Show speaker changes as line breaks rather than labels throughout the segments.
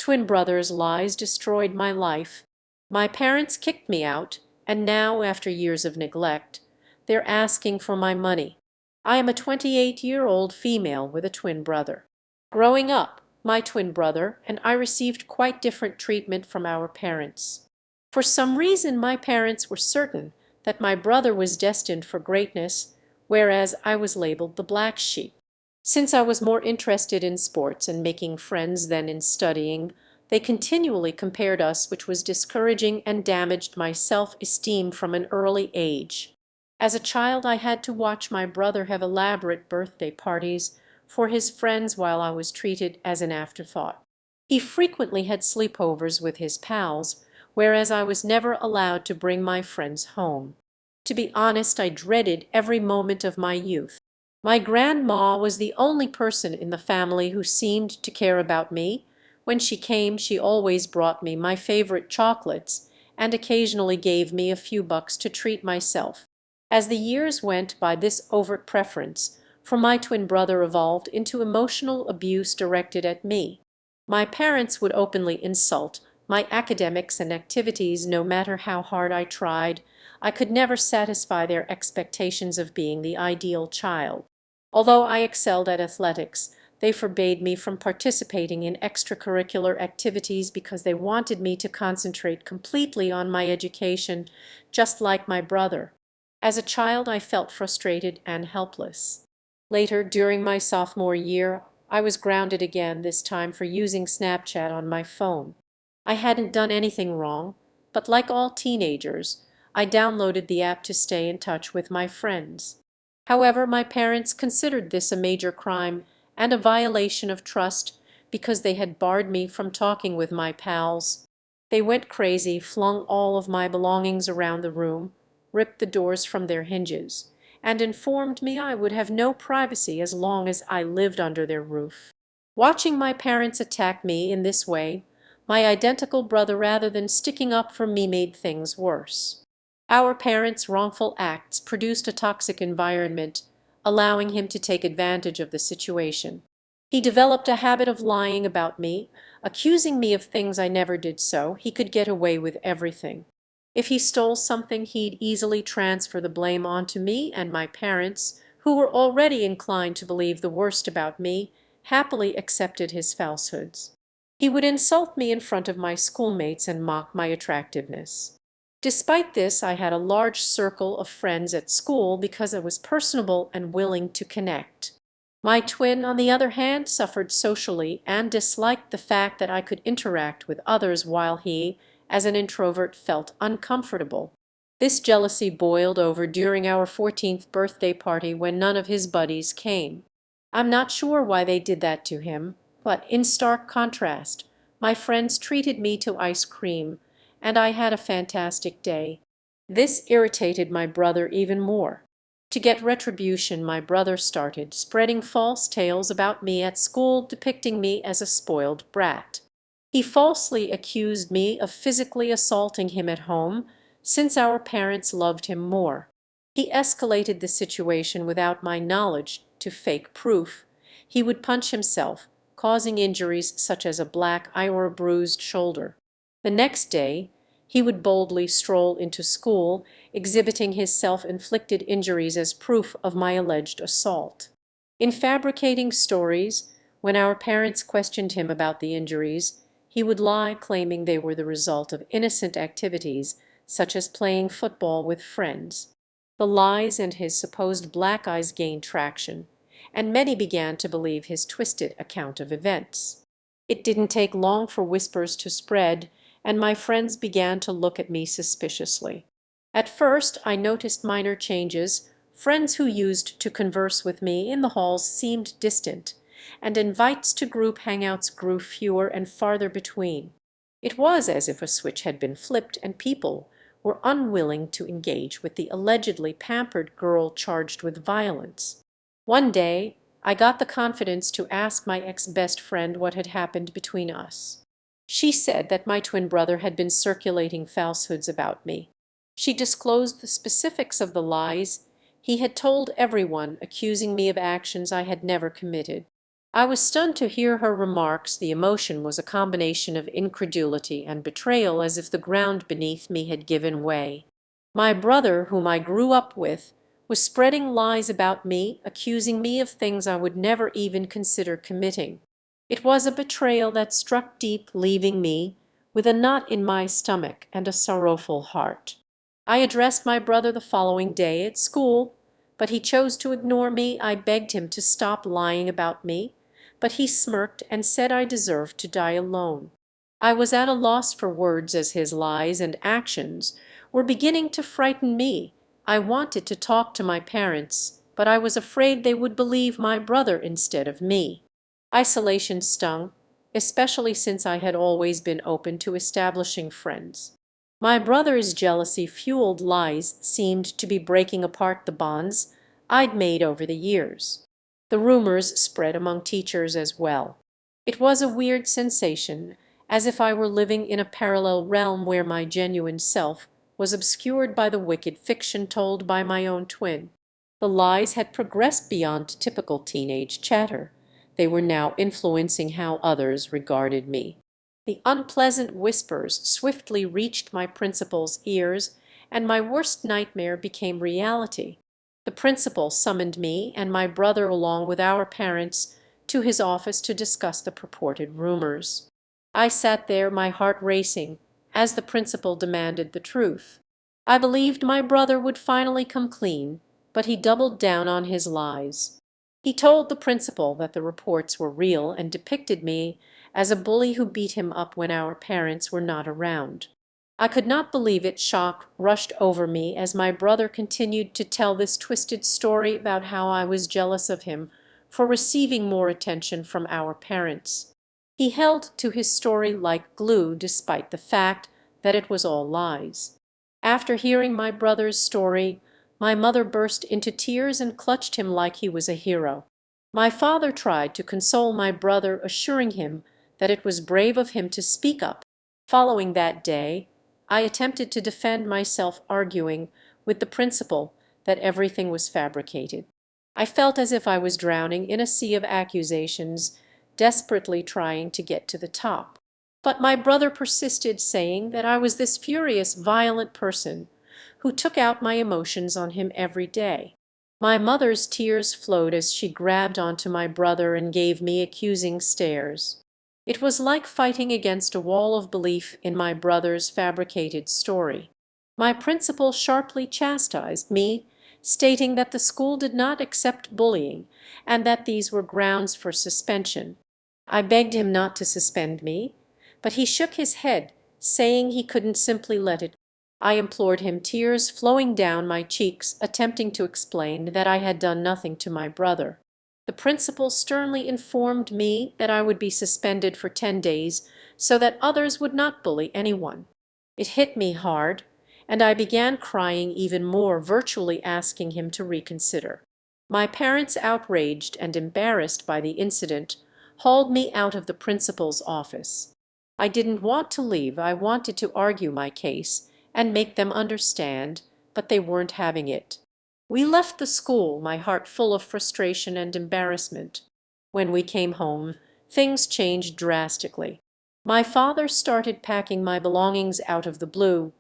Twin brothers' lies destroyed my life. My parents kicked me out, and now, after years of neglect, they're asking for my money. I am a 28-year-old female with a twin brother. Growing up, my twin brother and I received quite different treatment from our parents. For some reason my parents were certain that my brother was destined for greatness, whereas I was labeled the black sheep. Since I was more interested in sports and making friends than in studying, they continually compared us, which was discouraging and damaged my self-esteem from an early age. As a child I had to watch my brother have elaborate birthday parties for his friends while I was treated as an afterthought. He frequently had sleepovers with his pals, whereas I was never allowed to bring my friends home. To be honest, I dreaded every moment of my youth. My grandma was the only person in the family who seemed to care about me. When she came, she always brought me my favorite chocolates and occasionally gave me a few bucks to treat myself. As the years went by, this overt preference for my twin brother evolved into emotional abuse directed at me. My parents would openly insult my academics and activities no matter how hard I tried. I could never satisfy their expectations of being the ideal child. Although I excelled at athletics, they forbade me from participating in extracurricular activities because they wanted me to concentrate completely on my education, just like my brother. As a child, I felt frustrated and helpless. Later, during my sophomore year, I was grounded again, this time for using Snapchat on my phone. I hadn't done anything wrong, but like all teenagers, I downloaded the app to stay in touch with my friends. However, my parents considered this a major crime and a violation of trust because they had barred me from talking with my pals. They went crazy, flung all of my belongings around the room, ripped the doors from their hinges, and informed me I would have no privacy as long as I lived under their roof. Watching my parents attack me in this way, my identical brother, rather than sticking up for me, made things worse. Our parents' wrongful acts produced a toxic environment, allowing him to take advantage of the situation. He developed a habit of lying about me, accusing me of things I never did so he could get away with everything. If he stole something, he'd easily transfer the blame onto me, and my parents, who were already inclined to believe the worst about me, happily accepted his falsehoods. He would insult me in front of my schoolmates and mock my attractiveness. Despite this, I had a large circle of friends at school because I was personable and willing to connect. My twin, on the other hand, suffered socially and disliked the fact that I could interact with others while he, as an introvert, felt uncomfortable. This jealousy boiled over during our 14th birthday party when none of his buddies came. I'm not sure why they did that to him, but in stark contrast, my friends treated me to ice cream, and I had a fantastic day. This irritated my brother even more. To get retribution, my brother started spreading false tales about me at school, depicting me as a spoiled brat. He falsely accused me of physically assaulting him at home, since our parents loved him more. He escalated the situation without my knowledge to fake proof. He would punch himself, causing injuries such as a black eye or a bruised shoulder. The next day, he would boldly stroll into school, exhibiting his self-inflicted injuries as proof of my alleged assault. In fabricating stories, when our parents questioned him about the injuries, he would lie, claiming they were the result of innocent activities, such as playing football with friends. The lies and his supposed black eyes gained traction, and many began to believe his twisted account of events. It didn't take long for whispers to spread, and my friends began to look at me suspiciously. At first I noticed minor changes. Friends who used to converse with me in the halls seemed distant, and invites to group hangouts grew fewer and farther between. It was as if a switch had been flipped and people were unwilling to engage with the allegedly pampered girl charged with violence. One day I got the confidence to ask my ex-best friend what had happened between us. She said that my twin brother had been circulating falsehoods about me. She disclosed the specifics of the lies he had told everyone, accusing me of actions I had never committed. I was stunned to hear her remarks. The emotion was a combination of incredulity and betrayal, as if the ground beneath me had given way. My brother, whom I grew up with, was spreading lies about me, accusing me of things I would never even consider committing. It was a betrayal that struck deep, leaving me with a knot in my stomach and a sorrowful heart. I addressed my brother the following day at school, but he chose to ignore me. I begged him to stop lying about me, but he smirked and said I deserved to die alone. I was at a loss for words, as his lies and actions were beginning to frighten me. I wanted to talk to my parents, but I was afraid they would believe my brother instead of me. Isolation stung, especially since I had always been open to establishing friends. My brother's jealousy-fueled lies seemed to be breaking apart the bonds I'd made over the years. The rumors spread among teachers as well. It was a weird sensation, as if I were living in a parallel realm where my genuine self was obscured by the wicked fiction told by my own twin. The lies had progressed beyond typical teenage chatter. They were now influencing how others regarded me. The unpleasant whispers swiftly reached my principal's ears, and my worst nightmare became reality. The principal summoned me and my brother along with our parents to his office to discuss the purported rumors. I sat there, my heart racing, as the principal demanded the truth. I believed my brother would finally come clean, but he doubled down on his lies. He told the principal that the reports were real and depicted me as a bully who beat him up when our parents were not around. I could not believe it. Shock rushed over me as my brother continued to tell this twisted story about how I was jealous of him for receiving more attention from our parents. He held to his story like glue despite the fact that it was all lies. After hearing my brother's story, my mother burst into tears and clutched him like he was a hero. My father tried to console my brother, assuring him that it was brave of him to speak up. Following that day, I attempted to defend myself, arguing with the principal that everything was fabricated. I felt as if I was drowning in a sea of accusations, desperately trying to get to the top. But my brother persisted, saying that I was this furious, violent person who took out my emotions on him every day. My mother's tears flowed as she grabbed onto my brother and gave me accusing stares. It was like fighting against a wall of belief in my brother's fabricated story. My principal sharply chastised me, stating that the school did not accept bullying and that these were grounds for suspension. I begged him not to suspend me, but he shook his head, saying he couldn't simply let it. I implored him, tears flowing down my cheeks, attempting to explain that I had done nothing to my brother. The principal sternly informed me that I would be suspended for 10 days so that others would not bully anyone. It hit me hard, and I began crying even more, virtually asking him to reconsider. My parents, outraged and embarrassed by the incident, hauled me out of the principal's office. I didn't want to leave. I wanted to argue my case and make them understand, but they weren't having it. We left the school, my heart full of frustration and embarrassment. When we came home, things changed drastically. My father started packing my belongings out of the blue.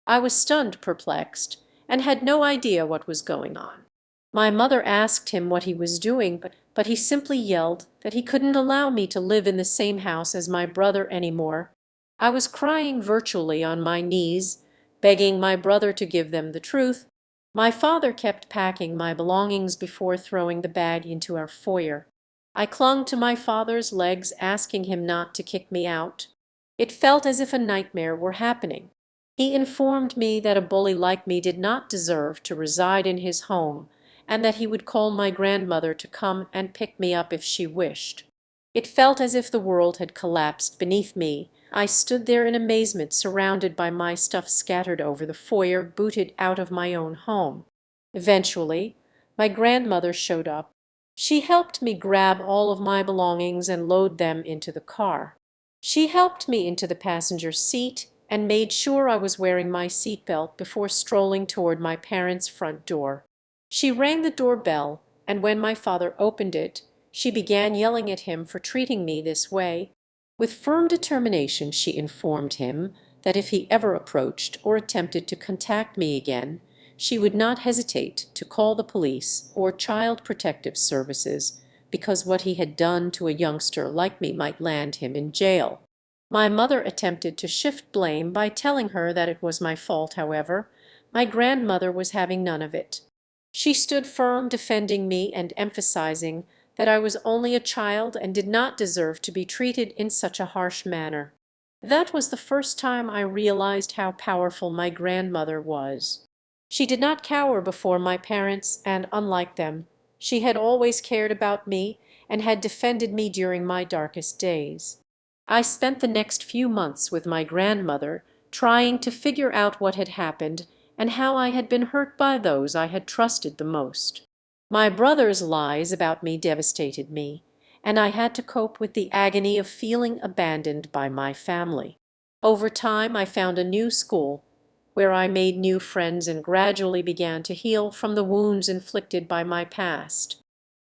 I was stunned, perplexed, and had no idea what was going on. My mother asked him what he was doing, but he simply yelled that he couldn't allow me to live in the same house as my brother anymore. I was crying, virtually on my knees, begging my brother to give them the truth. My father kept packing my belongings before throwing the bag into our foyer. I clung to my father's legs, asking him not to kick me out. It felt as if a nightmare were happening. He informed me that a bully like me did not deserve to reside in his home, and that he would call my grandmother to come and pick me up if she wished. It felt as if the world had collapsed beneath me. I stood there in amazement, surrounded by my stuff scattered over the foyer, booted out of my own home. Eventually, my grandmother showed up. She helped me grab all of my belongings and load them into the car. She helped me into the passenger seat and made sure I was wearing my seatbelt before strolling toward my parents' front door. She rang the doorbell, and when my father opened it, She began yelling at him for treating me this way. With firm determination she informed him that if he ever approached or attempted to contact me again, she would not hesitate to call the police or Child Protective Services, because what he had done to a youngster like me might land him in jail. My mother attempted to shift blame by telling her that it was my fault, however. My grandmother was having none of it. She stood firm, defending me and emphasizing that I was only a child and did not deserve to be treated in such a harsh manner. That was the first time I realized how powerful my grandmother was. She did not cower before my parents, and unlike them, she had always cared about me and had defended me during my darkest days. I spent the next few months with my grandmother trying to figure out what had happened and how I had been hurt by those I had trusted the most. My brother's lies about me devastated me, and I had to cope with the agony of feeling abandoned by my family. Over time I found a new school where I made new friends and gradually began to heal from the wounds inflicted by my past.